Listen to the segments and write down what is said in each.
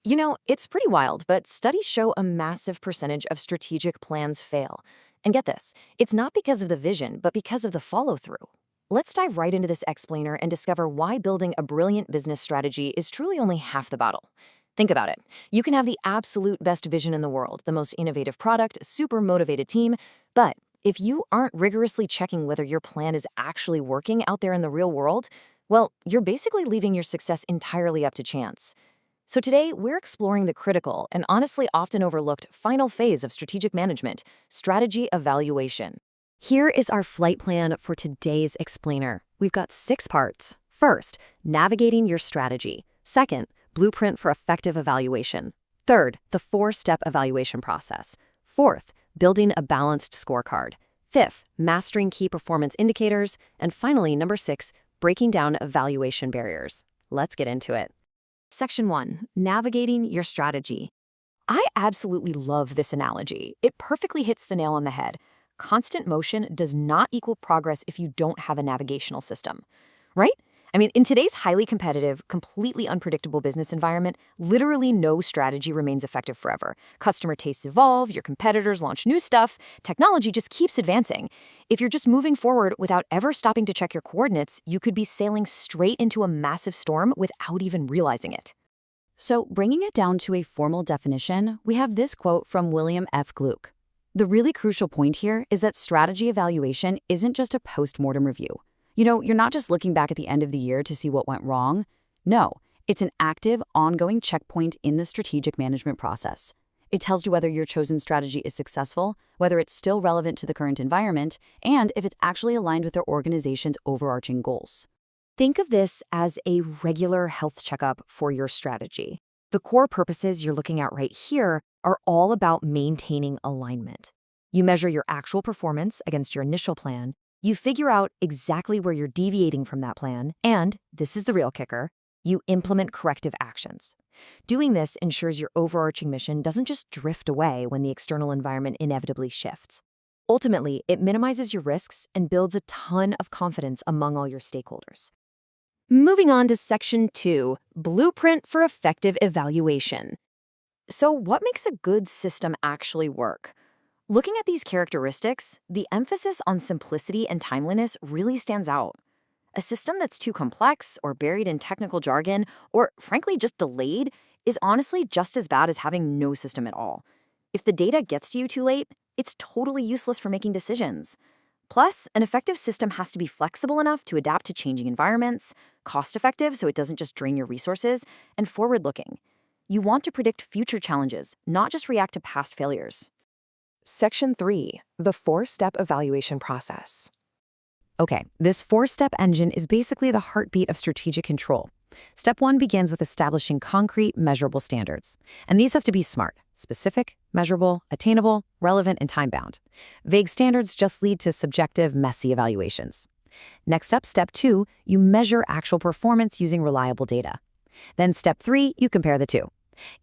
It's pretty wild, but studies show a massive percentage of strategic plans fail. And get this, it's not because of the vision, but because of the follow through. Let's dive right into this explainer and discover why building a brilliant business strategy is truly only half the battle. Think about it. You can have the absolute best vision in the world, the most innovative product, super motivated team, but if you aren't rigorously checking whether your plan is actually working out there in the real world, well, you're basically leaving your success entirely up to chance. So today, we're exploring the critical and honestly often overlooked final phase of strategic management, strategy evaluation. Here is our flight plan for today's explainer. We've got 6 parts. First, navigating your strategy. Second, blueprint for effective evaluation. Third, the 4-step evaluation process. Fourth, building a balanced scorecard. Fifth, mastering key performance indicators. And finally, number 6, breaking down evaluation barriers. Let's get into it. Section 1, navigating your strategy. I absolutely love this analogy. It perfectly hits the nail on the head. Constant motion does not equal progress if you don't have a navigational system, right? In today's highly competitive, completely unpredictable business environment, literally no strategy remains effective forever. Customer tastes evolve, your competitors launch new stuff, technology just keeps advancing. If you're just moving forward without ever stopping to check your coordinates, you could be sailing straight into a massive storm without even realizing it. So, bringing it down to a formal definition, we have this quote from William F. Gluck. The really crucial point here is that strategy evaluation isn't just a post-mortem review. You're not just looking back at the end of the year to see what went wrong. No, it's an active, ongoing checkpoint in the strategic management process. It tells you whether your chosen strategy is successful, whether it's still relevant to the current environment, and if it's actually aligned with your organization's overarching goals. Think of this as a regular health checkup for your strategy. The core purposes you're looking at right here are all about maintaining alignment. You measure your actual performance against your initial plan, you figure out exactly where you're deviating from that plan, and, this is the real kicker, you implement corrective actions. Doing this ensures your overarching mission doesn't just drift away when the external environment inevitably shifts. Ultimately, it minimizes your risks and builds a ton of confidence among all your stakeholders. Moving on to Section 2, Blueprint for Effective Evaluation. So what makes a good system actually work? Looking at these characteristics, the emphasis on simplicity and timeliness really stands out. A system that's too complex or buried in technical jargon or, frankly, just delayed is honestly just as bad as having no system at all. If the data gets to you too late, it's totally useless for making decisions. Plus, an effective system has to be flexible enough to adapt to changing environments, cost-effective so it doesn't just drain your resources, and forward-looking. You want to predict future challenges, not just react to past failures. Section 3, the 4-step evaluation process. Okay, this 4-step engine is basically the heartbeat of strategic control. Step 1 begins with establishing concrete, measurable standards. And these have to be smart, specific, measurable, attainable, relevant, and time-bound. Vague standards just lead to subjective, messy evaluations. Next up, Step 2, you measure actual performance using reliable data. Then Step 3, you compare the two.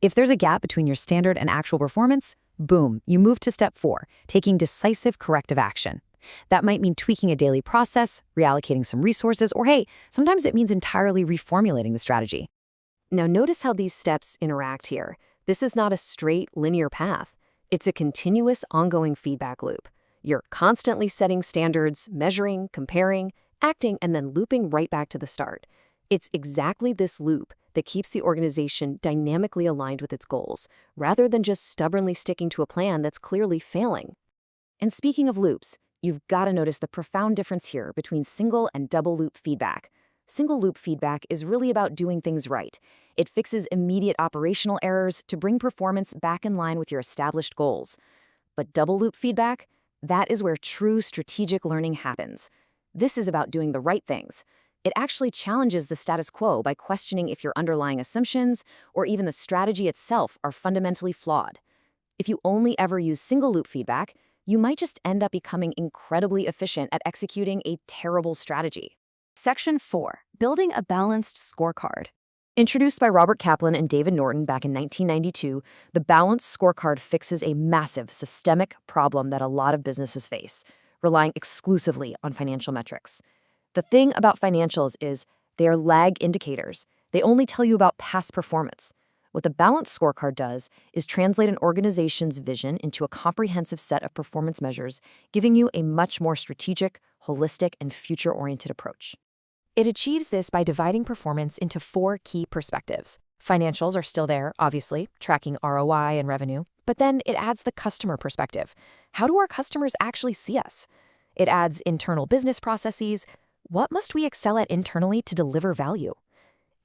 If there's a gap between your standard and actual performance, boom, you move to Step 4, taking decisive corrective action. That might mean tweaking a daily process, reallocating some resources, or hey, sometimes it means entirely reformulating the strategy. Now notice how these steps interact here. This is not a straight, linear path. It's a continuous, ongoing feedback loop. You're constantly setting standards, measuring, comparing, acting, and then looping right back to the start. It's exactly this loop that keeps the organization dynamically aligned with its goals, rather than just stubbornly sticking to a plan that's clearly failing. And speaking of loops, you've got to notice the profound difference here between single and double loop feedback. Single loop feedback is really about doing things right. It fixes immediate operational errors to bring performance back in line with your established goals. But double loop feedback, that is where true strategic learning happens. This is about doing the right things. It actually challenges the status quo by questioning if your underlying assumptions or even the strategy itself are fundamentally flawed. If you only ever use single loop feedback, you might just end up becoming incredibly efficient at executing a terrible strategy. Section 4, Building a Balanced Scorecard. Introduced by Robert Kaplan and David Norton back in 1992, the Balanced Scorecard fixes a massive systemic problem that a lot of businesses face, relying exclusively on financial metrics. The thing about financials is they are lag indicators. They only tell you about past performance. What the balanced scorecard does is translate an organization's vision into a comprehensive set of performance measures, giving you a much more strategic, holistic, and future-oriented approach. It achieves this by dividing performance into 4 key perspectives. Financials are still there, obviously, tracking ROI and revenue, but then it adds the customer perspective. How do our customers actually see us? It adds internal business processes. What must we excel at internally to deliver value?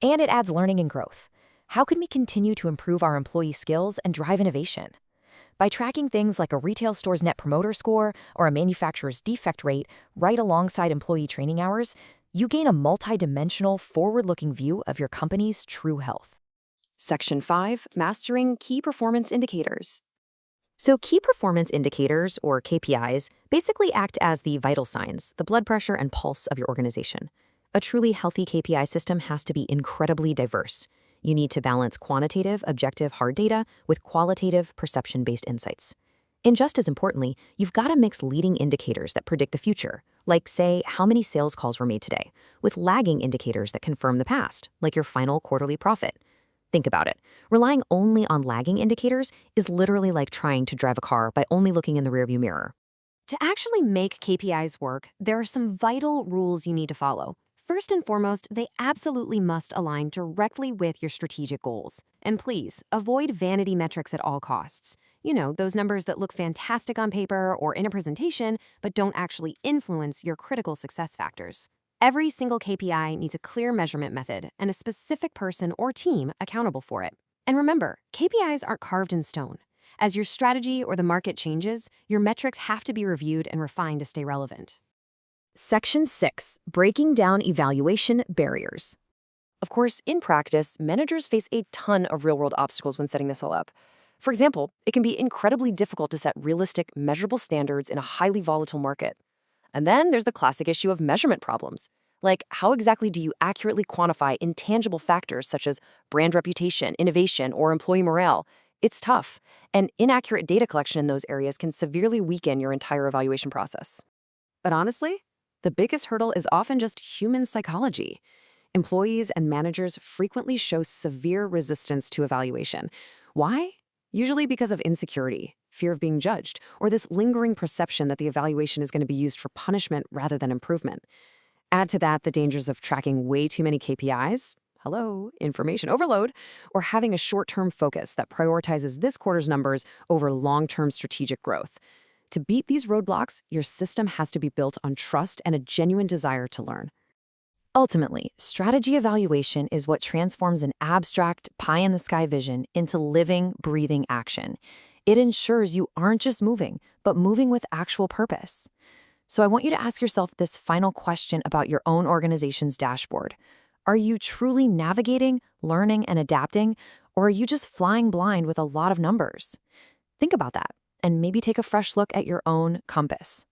And it adds learning and growth. How can we continue to improve our employee skills and drive innovation? By tracking things like a retail store's net promoter score or a manufacturer's defect rate right alongside employee training hours, you gain a multi-dimensional, forward-looking view of your company's true health. Section 5, Mastering Key Performance Indicators. So key performance indicators, or KPIs, basically act as the vital signs, the blood pressure and pulse of your organization. A truly healthy KPI system has to be incredibly diverse. You need to balance quantitative, objective, hard data with qualitative, perception-based insights. And just as importantly, you've got to mix leading indicators that predict the future, like, say, how many sales calls were made today, with lagging indicators that confirm the past, like your final quarterly profit. Think about it. Relying only on lagging indicators is literally like trying to drive a car by only looking in the rearview mirror. To actually make KPIs work, there are some vital rules you need to follow. First and foremost, they absolutely must align directly with your strategic goals. And please, avoid vanity metrics at all costs. You know, those numbers that look fantastic on paper or in a presentation, but don't actually influence your critical success factors. Every single KPI needs a clear measurement method and a specific person or team accountable for it. And remember, KPIs aren't carved in stone. As your strategy or the market changes, your metrics have to be reviewed and refined to stay relevant. Section 6, Breaking Down Evaluation Barriers. Of course, in practice, managers face a ton of real-world obstacles when setting this all up. For example, it can be incredibly difficult to set realistic, measurable standards in a highly volatile market. And then there's the classic issue of measurement problems. Like, how exactly do you accurately quantify intangible factors such as brand reputation, innovation, or employee morale? It's tough, and inaccurate data collection in those areas can severely weaken your entire evaluation process. But honestly, the biggest hurdle is often just human psychology. Employees and managers frequently show severe resistance to evaluation. Why? Usually because of insecurity, fear of being judged, or this lingering perception that the evaluation is going to be used for punishment rather than improvement. Add to that the dangers of tracking way too many KPIs, information overload, or having a short-term focus that prioritizes this quarter's numbers over long-term strategic growth. To beat these roadblocks, your system has to be built on trust and a genuine desire to learn. Ultimately, strategy evaluation is what transforms an abstract, pie-in-the-sky vision into living, breathing action. It ensures you aren't just moving, but moving with actual purpose. So I want you to ask yourself this final question about your own organization's dashboard. Are you truly navigating, learning, and adapting, or are you just flying blind with a lot of numbers? Think about that, and maybe take a fresh look at your own compass.